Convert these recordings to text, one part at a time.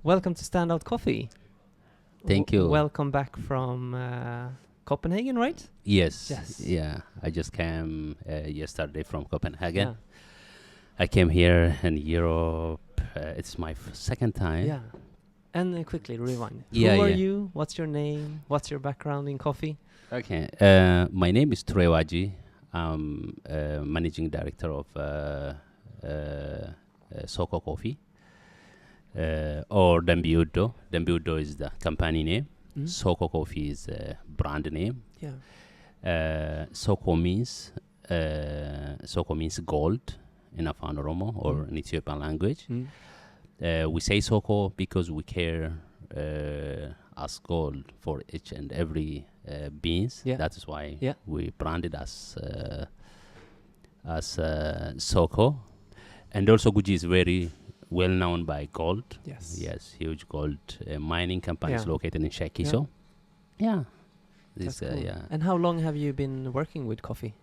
Welcome to Standout Coffee. Thank you. Welcome back from Copenhagen, right? Yes. Yes. Yeah. I just came yesterday from Copenhagen. Yeah. I came here in Europe. It's my second time. Yeah. And quickly rewind. Yeah, Who are yeah. you? What's your name? What's your background in coffee? Okay. My name is Ture Waji. I'm managing director of Sookoo Coffee or Dembiudo. Dembiudo is the company name. Sookoo Coffee is brand name. Yeah. Sookoo means gold in Afan Oromo or in Ethiopian language. We say Sookoo because we care as gold for each and every beans. Yeah. That is why Yeah. we branded as Sookoo. And also Guji is very well known by gold. Yes. Yes, huge gold mining companies Yeah. located in Shekiso. Yeah. That's This, cool. yeah. And how long have you been working with coffee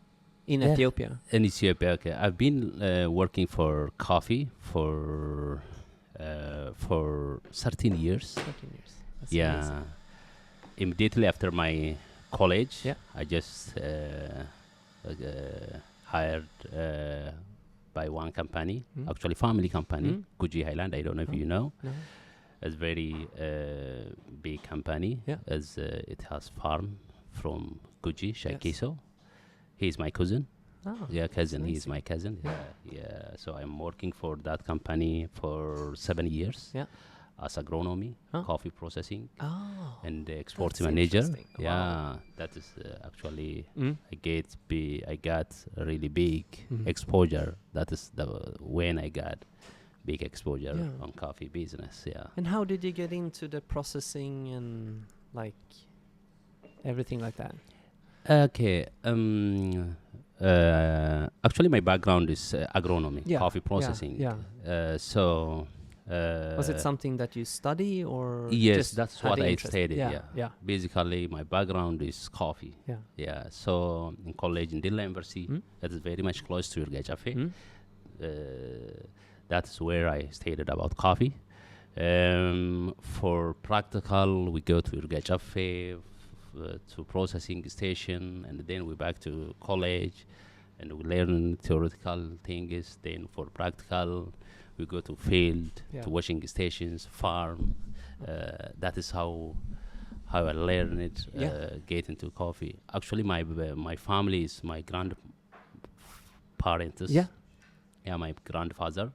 in Yeah. Ethiopia? In Ethiopia, okay. I've been working for coffee for 13 years. 13 years. That's Yeah. amazing. Immediately after my college, Yeah. I just hired by one company, actually family company, Guji Highland. I don't know if you know. No. It's very big company. Yeah. As it has farm from Guji, Shekiso. He's my cousin. Oh, Yeah, cousin. that's He's my cousin. Yeah. Yeah. So I'm working for that company for 7 years. Yeah. As agronomy, Huh? coffee processing, Oh. and export That's manager. interesting. Yeah, Wow. that is actually Mm. I got a really big exposure. That is when I got big exposure Yeah. on coffee business. Yeah. And how did you get into the processing and like everything like that? Okay. Actually, my background is agronomy, Yeah, coffee yeah, processing. yeah. So. Was it something that you study or Yes, just that's had what I interest? studied. Yeah, Yeah. yeah, Basically, my background is coffee. yeah. Yeah. So in college in Dilla University, that is very much close to Urga Cafe. That's where I studied about coffee. For practical, we go to Urga Cafe to processing station, and then we back to college, and we learn theoretical things. Then for practical, we go to field, to washing stations, farm. That is how I learned it. Get into coffee. Actually, my family is my grandparents. Yeah. Yeah, my grandfather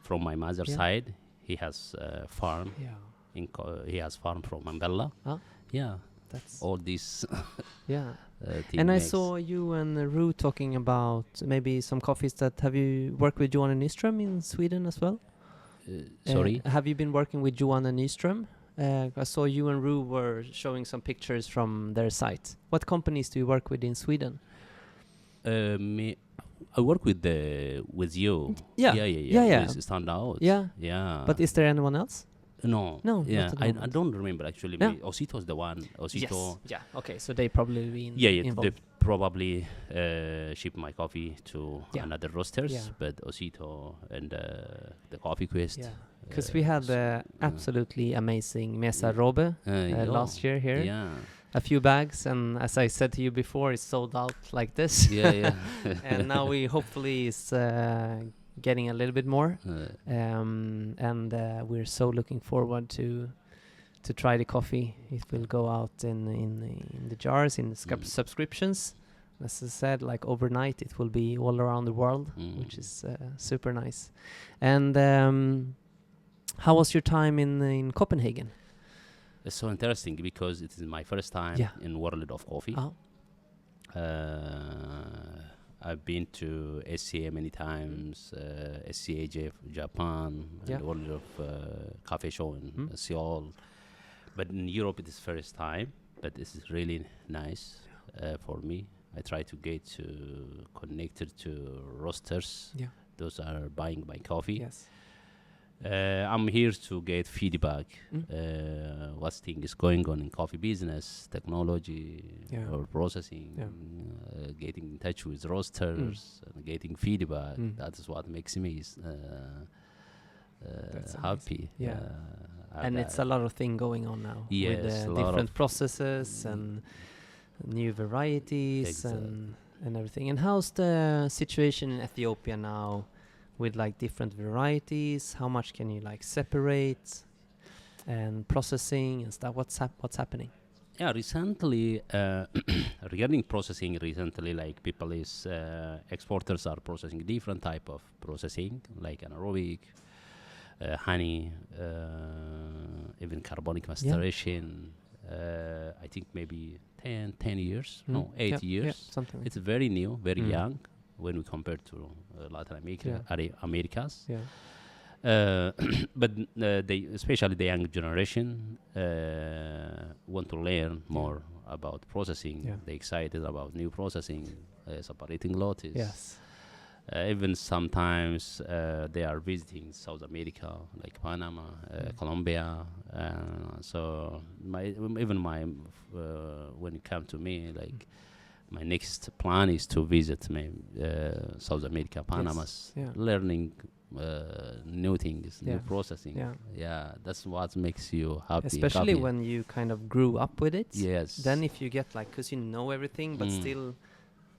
from my mother's side. He has farm. Yeah. He has farm from Mambella. Huh? Yeah. That's All these. yeah. thing And I makes- saw you and Rue talking about maybe some coffees that have you worked with Johan and Nyström in Sweden as well? Sorry. Have you been working with Johan and Nyström? I saw you and Rue were showing some pictures from their site. What companies do you work with in Sweden? I work with you. Yeah. Yeah. With Stand Out. Yeah. Yeah. But is there anyone else? No. No, Yeah. not at the I moment. don't remember actually. Yeah. Osito's the one. Osito. Yeah. Okay, so they probably been Yeah. involved. They probably ship my coffee to Yeah. another roasters, Yeah. but Osito and the Coffee Quest. Yeah. Because we had the absolutely amazing Mesa Robe last year here. Yeah. A few bags, and as I said to you before, it's sold out like this. Yeah. And now we hopefully is getting a little bit more. And we're so looking forward to try the coffee. It will go out in the jars, in the subscriptions. As I said, like overnight, it will be all around the world, which is super nice. And how was your time in Copenhagen? It's so interesting because it is my first time in world of coffee. Oh. I've been to SCA many times, SCA Japan, and world of coffee show in Seoul. But in Europe, it is first time. But this is really nice for me. I try to get connected to roasters. Yeah. Those are buying my coffee. Yes. I'm here to get feedback. What thing is going on in coffee business, technology, or processing, getting in touch with roasters, and getting feedback. That is what makes me happy. And it's a lot of thing going on now. Yes, with a lot different of processes and new varieties Exactly. and everything. And how's the situation in Ethiopia now with like different varieties? How much can you like separate and processing and stuff? What's happening? Yeah, recently, regarding processing, recently, like people is exporters are processing different type of processing, like anaerobic, honey, even carbonic maceration. I think maybe 10 years, no, 8 years. Something like It's very new, very Mm. young when we compare to Latin America, Americas. yeah. But they, especially the young generation, want to learn more about processing. Yeah. They're excited about new processing, separating lotes. Yes. Even sometimes they are visiting South America, like Panama, Colombia. So even my when it comes to me, like my next plan is to visit South America, Panama, Yeah. learning new things, Yeah. new processing. Yeah. Yeah, that's what makes you happy. Especially happy. when you kind of grew up with it. Yes. Then if you get like, because you know everything, but still,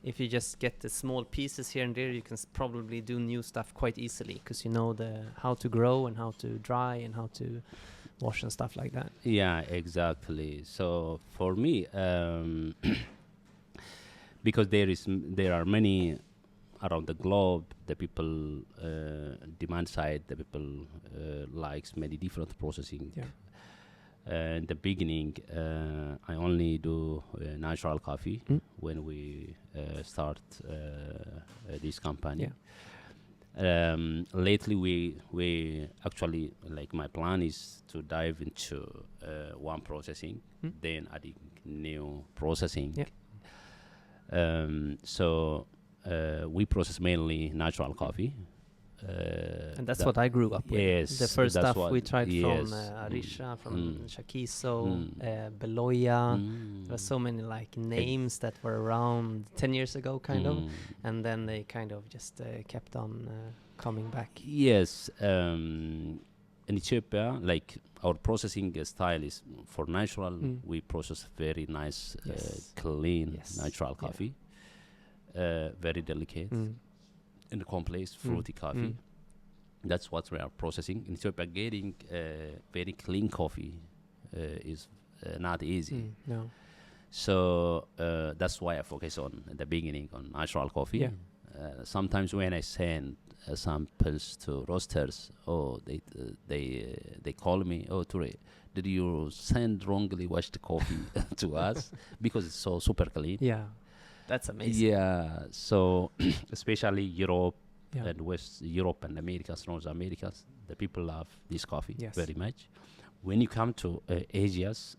if you just get the small pieces here and there, you can probably do new stuff quite easily because you know the how to grow and how to dry and how to wash and stuff like that. Yeah, exactly. So for me, because there are many around the globe, the people demand side, the people likes many different processing. Yeah. In the beginning, I only do natural coffee when we start this company. Lately, we actually, like, my plan is to dive into one processing, then adding new processing. So we process mainly natural coffee. And that's what I grew up with. Yes, the first that's stuff we tried from yes. Arisha, from Shakiso, Beloya. There were so many like names that were around 10 years ago, kind of, and then they kind of just kept on coming back. Yes, in Ethiopia, like our processing style is for natural. We process very nice, clean natural coffee, very delicate. And complex fruity coffee. That's what we are processing. In Ethiopia, getting very clean coffee is not easy. No. So that's why I focus on the beginning on natural coffee. Sometimes when I send samples to roasters, they call me, Ture, did you send wrongly washed coffee to us? Because it's so super clean. Yeah. That's amazing. Yeah, so especially Europe and West Europe and Americas, North Americas, the people love this coffee very much. When you come to Asia's,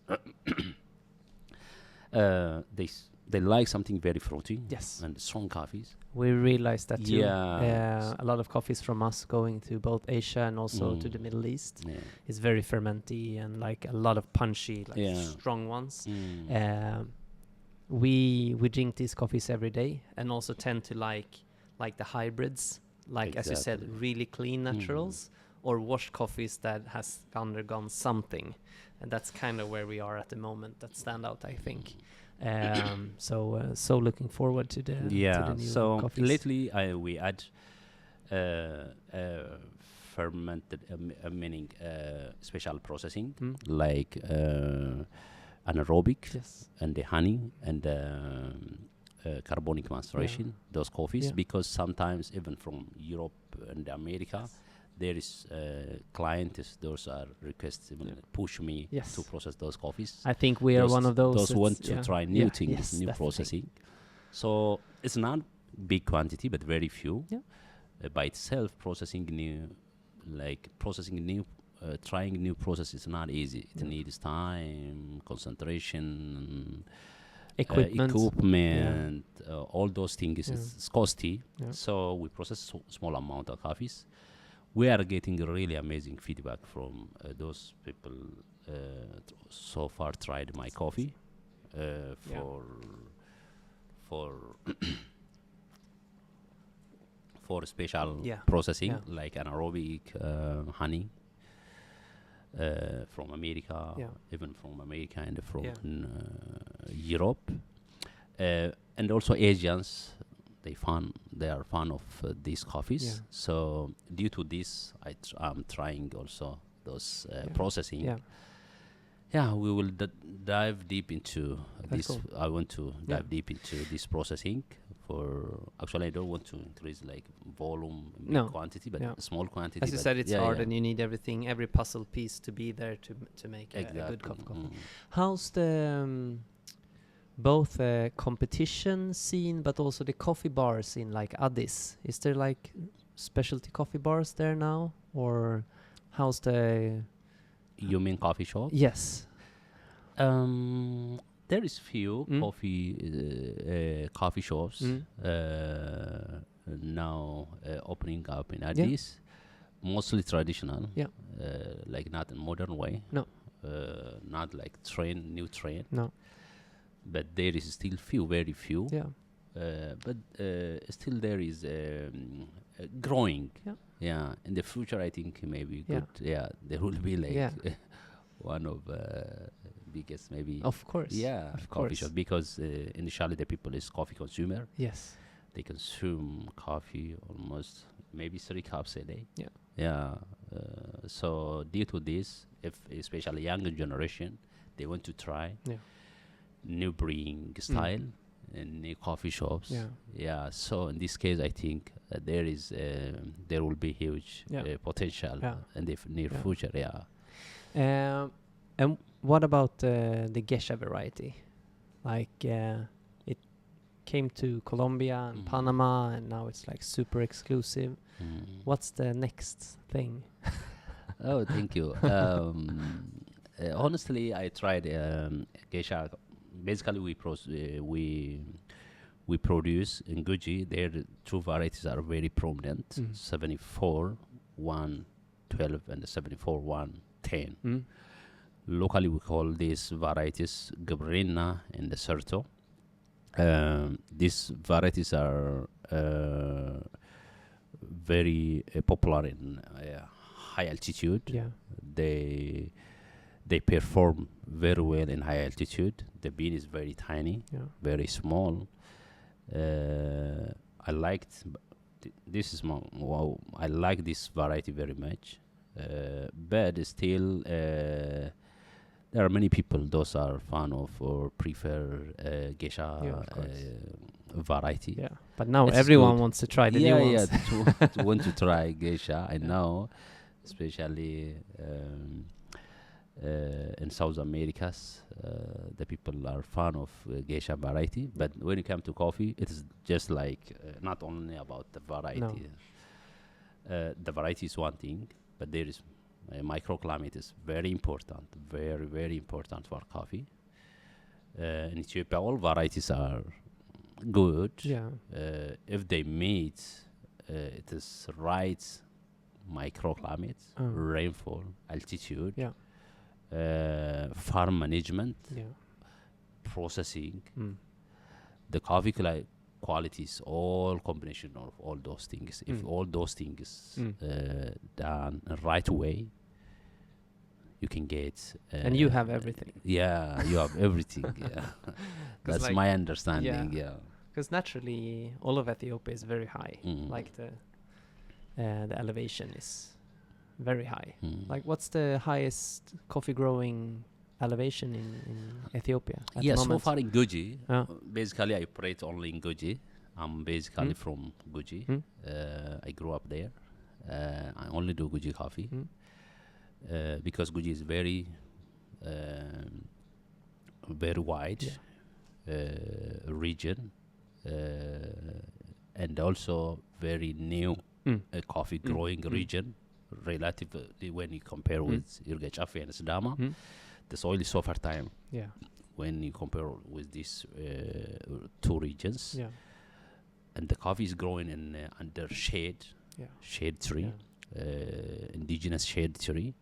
they like something very fruity and strong coffees. We realized that too. Yeah. A lot of coffees from us going to both Asia and also to the Middle East is very fermenty and like a lot of punchy, like strong ones. We drink these coffees every day and also tend to like the hybrids, like as you said, really clean naturals or washed coffees that has undergone something, and that's kind of where we are at the moment. That stand out, I think. So looking forward to the new so coffees. lately we add fermented, meaning special processing like anaerobic and the honey and carbonic maceration, those coffees, because sometimes even from Europe and America, there is clients, those are requests, push me to process those coffees. I think we are one of those. Those want to try new things, new processing. So it's not big quantity, but very few. By itself, processing new, trying new process is not easy. It needs time, concentration, equipment, all those things. It's costly. So we process small amount of coffees. We are getting really amazing feedback from those people. So far, tried my coffee for special processing like anaerobic honey. from America, Yeah. even from America and from Yeah. Europe, and also Asians. They are fan of these coffees. Yeah. So due to this, I'm trying also those Yeah. processing. Yeah. Yeah, we will dive deep into That's this. cool. I want to Yeah. dive deep into this processing. Actually, I don't want to increase like volume, big No. quantity, but Yeah. small quantity. As you but said, it's yeah, hard, yeah. and you need every puzzle piece to be there to make a good cup of coffee. Mm. How's the both competition scene, but also the coffee bar scene, like Addis? Is there like specialty coffee bars there now, or how's the? You mean coffee shop? Yes. There is few coffee shops now opening up in Addis. Mostly traditional. Yeah. Like not in modern way. No. Not like new train. No. But there is still very few. Yeah. But still there is growing. Yeah. Yeah. In the future, I think maybe Yeah. good. Yeah. There will be like Yeah. one of biggest maybe. Of course. Yeah, Of coffee course. shop, because initially the people is coffee consumer. Yes. They consume coffee almost maybe 3 cups a day. Yeah. Yeah. So due to this, if especially younger generation, they want to try new brewing style in new coffee shops. Yeah. Yeah. So in this case, I think there will be huge potential in the near future. Yeah. And what about the Gesha variety? Like it came to Colombia and Panama, and now it's like super exclusive. What's the next thing? Oh, thank you. Honestly, I tried Geisha. Basically, we produce in Guji. Their two varieties are very prominent: 74 112 and 74 110. Locally, we call these varieties Gabrina and the Serto. These varieties are very popular in high altitude. Yeah. They perform very well in high altitude. The bean is very tiny, very small. I liked I like this variety very much. But still, there are many people those are fan of or prefer Geisha variety. Yeah, but now It's everyone good. wants to try the new ones. To want to try Geisha. I know, especially in South Americas, the people are fan of Geisha variety. But when it comes to coffee, it is just like not only about the variety. The variety is one thing, but there is microclimate is very important, very, very important for coffee. In Ethiopia, all varieties are good. Yeah. If they meet, it is right microclimate, rainfall, altitude, farm management, processing, the coffee quality is all combination of all those things. If all those things done right way, you can get. And you have everything. Yeah, you have everything. Yeah, that's like my understanding. Yeah, because naturally all of Ethiopia is very high. Like the elevation is very high. Like, what's the highest coffee growing elevation in Ethiopia at the so moment? far in Guji, basically I operate only in Guji. I'm basically from Guji. I grew up there. I only do Guji coffee because Guji is very very wide region and also very new coffee growing region relatively when you compare with Irgechafe and Sidama. The soil is so fertile when you compare with these two regions. And the coffee is growing in under shade tree, indigenous shade tree,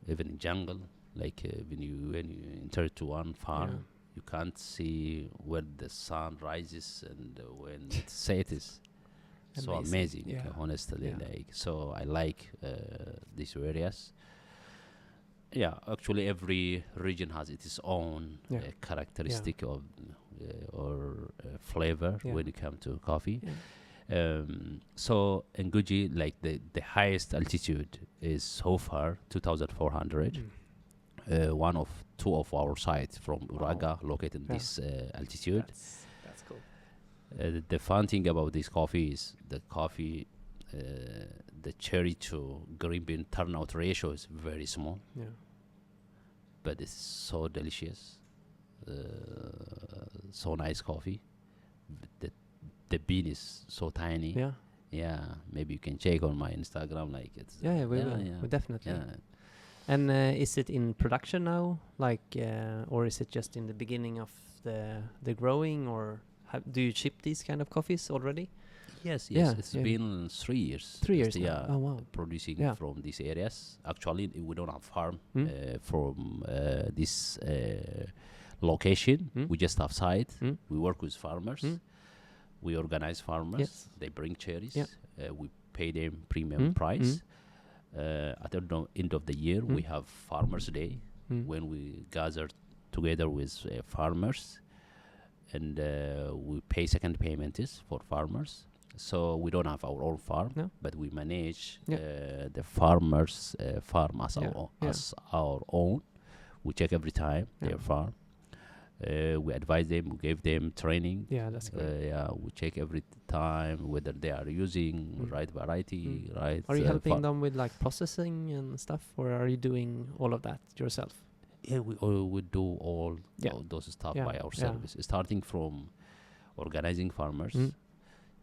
even in jungle. Like when you enter to one farm, you can't see where the sun rises and when it sets. So amazing, honestly. Like, so I like these areas. Yeah, actually, every region has its own characteristic of or flavor Yeah. when it comes to coffee. Yeah. So in Guji, like the highest altitude is so far 2,400. One of two of our sites from Uraga located in this altitude. That's cool. The fun thing about this coffee is the coffee, the cherry to green bean turnout ratio is very small, but it's so delicious. So nice coffee. The bean is so tiny. Yeah, maybe you can check on my Instagram. Like it's. We will. We definitely. Yeah. And is it in production now, like, or is it just in the beginning of the growing, or do you ship these kind of coffees already? Yes. It's been 3 years. 3 years. Yeah. Oh wow. Producing from these areas. Actually, we don't have farm from this location. We just have site. We work with farmers. We organize farmers. Yes. They bring cherries. We pay them premium price. At the end of the year, we have Farmers Day when we gather together with farmers, and we pay second payments for farmers. So we don't have our own farm, but we manage the farmers' farm as our own. We check every time their farm. We advise them, we give them training. Yeah, that's great. We check every time whether they are using right variety, right. Are you helping them with like processing and stuff, or are you doing all of that yourself? Yeah, we do all those stuff by ourselves. Starting from organizing farmers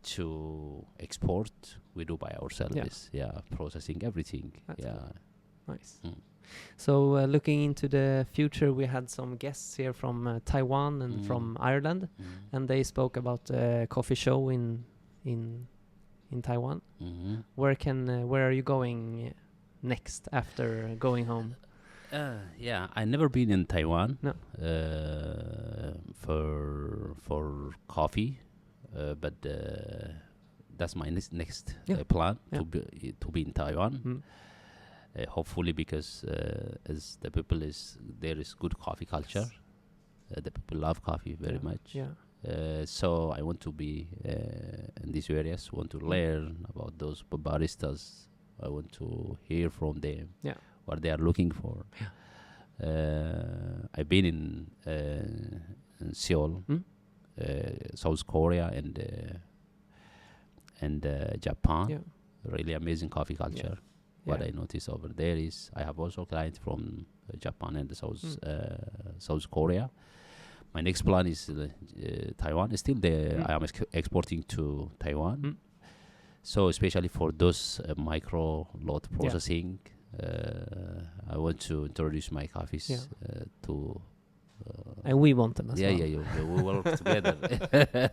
to export, we do by ourselves. Processing everything. That's cool. Nice. So looking into the future, we had some guests here from Taiwan and from Ireland, and they spoke about a coffee show in Taiwan. Where are you going next after going home? I never been in Taiwan. No. For coffee, but that's my next plan to be in Taiwan. Hopefully, because as the people there is good coffee culture. The people love coffee very much. So I want to be in these areas. Want to learn about those baristas. I want to hear from them what they are looking for. I've been in Seoul, South Korea, and Japan. Really amazing coffee culture. What I notice over there is I have also clients from Japan and South Korea. My next plan is Taiwan. Still, I am exporting to Taiwan. So especially for those micro lot processing, I want to introduce my coffees to. And we want them as well. We work together.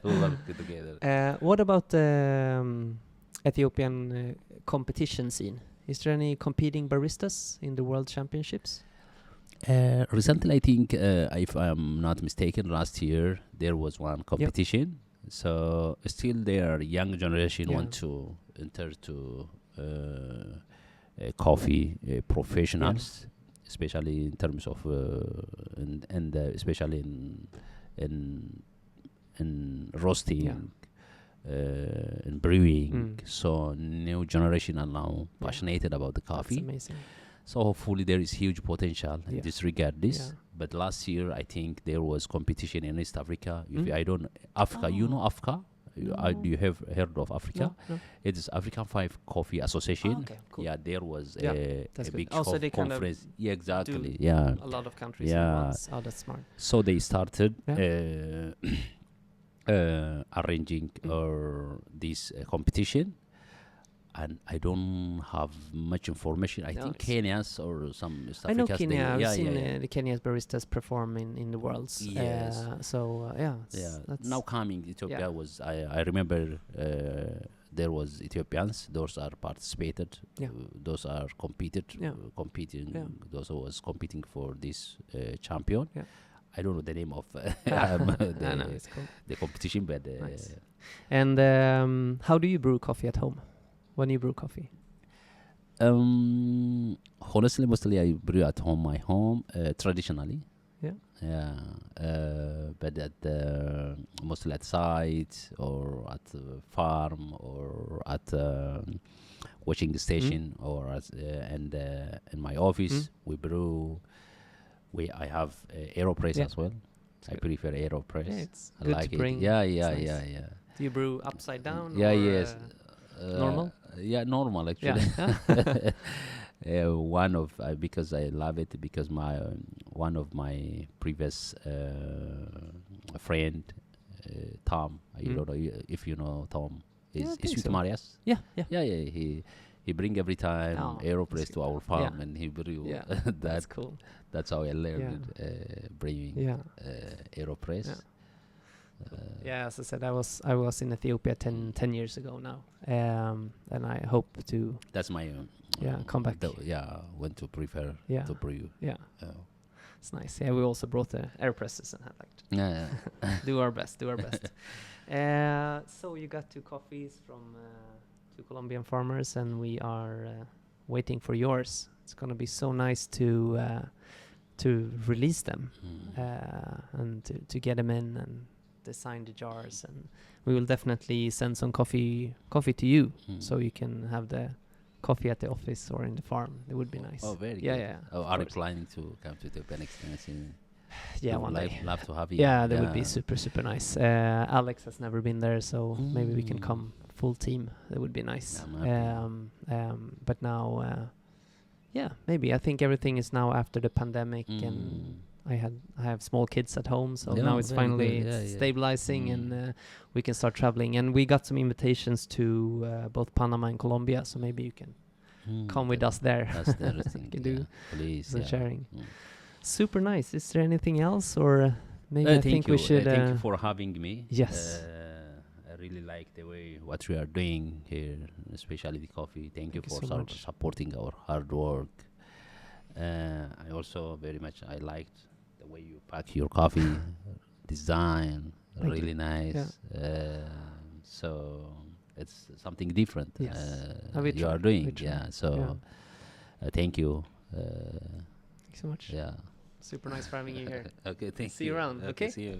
We work together. What about the Ethiopian competition scene? Is there any competing baristas in the World Championships? Recently, I think, if I'm not mistaken, last year there was one competition. So still, their young generation want to enter to coffee professionals, especially in terms of and especially in roasting. In brewing, so new generation are now passionate about the coffee. That's amazing. So hopefully there is huge potential in this regard. But last year I think there was competition in East Africa. I don't Africa, you know Africa? No. Do you have heard of Africa? No. It is African 5 Coffee Association. Okay, cool. There was a big they conference. Exactly. A lot of countries at once. Oh, that's smart. So they started arranging this competition, and I don't have much information. I think Kenya's or some East I know Africa's Kenya. I've seen the Kenya's baristas perform in the Worlds. Yes. That's now coming Ethiopia was I remember there was Ethiopians. Those are participated. Those are competing. Those who was competing for this champion. I don't know the name of the competition, but nice. And how do you brew coffee at home? When you brew coffee? Honestly, mostly I brew at home, my home, traditionally. Yeah. Yeah, but at the mostly at site or at the farm or at watching station or at, and in my office we brew. I have Aeropress Yeah. as well. I good. prefer Aeropress. Yeah, it's I good like to it. bring. Yeah, It's yeah, nice. yeah, yeah. Do you brew upside down Yeah, or yes. normal? Yeah, normal actually. Yeah. One of because I love it because my one of my previous friend Tom. You don't know if you know Tom. Yeah, I Is think Sweet so. Marias? Yeah, yeah. Yeah, yeah. He bring every time Oh, Aeropress that's to our good. farm Yeah. and he brew Yeah, that. that's cool. That's how I learned brewing Yeah. Aeropress. Yeah. Yeah, as I said, I was in Ethiopia 10 years ago now, and I hope to That's my come back. When to prefer Yeah, to brew. yeah, it's nice. Yeah, we also brought the air presses and had like do our best. So you got 2 coffees from 2 Colombian farmers, and we are waiting for yours. It's gonna be so nice to release them and to get them in and design the jars, and we will definitely send some coffee to you so you can have the coffee at the office or in the farm. It would be nice. Oh, very yeah, good. yeah. Oh, are you planning to come to the Ethiopian experience? Yeah, one day. Love to have you. Yeah, that would be super nice. Alex has never been there, so maybe we can come full team. That would be nice. But now, yeah, maybe. I think everything is now after the pandemic, and I have small kids at home, so now it's finally stabilizing, and we can start traveling. And we got some invitations to both Panama and Colombia, so maybe you can come with us there. That's the other thing. Can do please. some sharing. Super nice. Is there anything else, or maybe I think you. we should? Thank you for having me. Yes. I really like the way what we are doing here, especially the coffee. Thank you for so supporting our hard work. I also very much I liked the way you pack your coffee, design, Thank really nice. So it's something different. Yes. You are doing. Yeah. So thank you. Thanks so much. Yeah. Super nice for having you here. Okay. Thank you. See you around. Okay. See you.